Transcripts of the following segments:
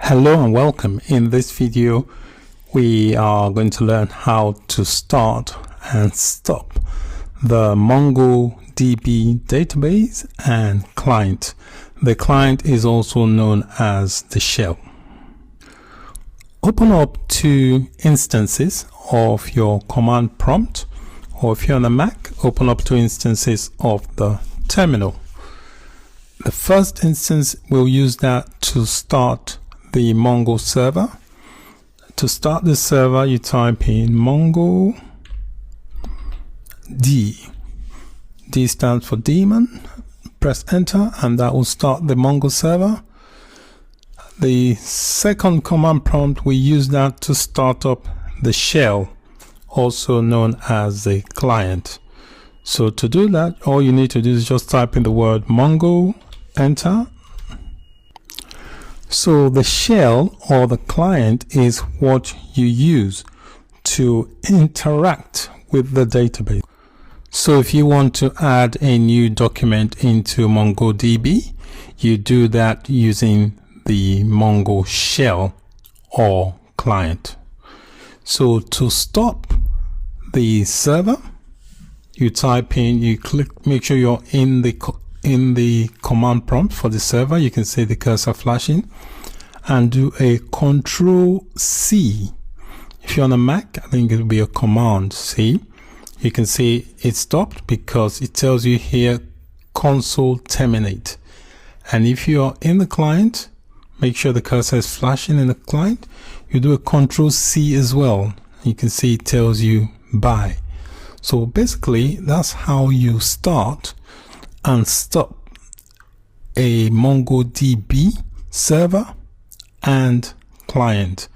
Hello and welcome. In this video we are going to learn how to start and stop the MongoDB database and client. The client is also known as the shell. Open up two instances of your command prompt, or if you're on a Mac, open up two instances of the terminal. The first instance, we'll use that to start the Mongo server. To start the server, you type in MongoD. D stands for daemon. Press enter and that will start the Mongo server. The second command prompt, we use that to start up the shell, also known as the client. So to do that, all you need to do is just type in the word Mongo, enter. So the shell or the client is what you use to interact with the database. So if you want to add a new document into MongoDB, you do that using the Mongo shell or client. So to stop the server, you type in, you click, make sure you're in the command prompt for the server. You can see the cursor flashing, and do a Control-C. If you're on a Mac, I think it will be a Command-C. You can see it stopped because it tells you here console terminate. And if you're in the client, make sure the cursor is flashing in the client. You do a Control-C as well. You can see it tells you bye. So basically, that's how you start and stop a MongoDB server and client.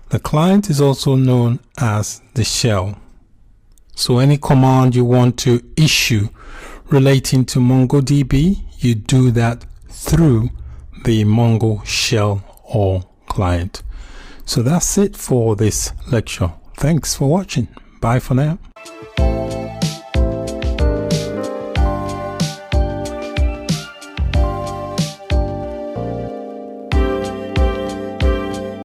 The client is also known as the shell. So any command you want to issue relating to MongoDB, you do that through the Mongo shell or client. So that's it for this lecture. Thanks for watching. Bye for now.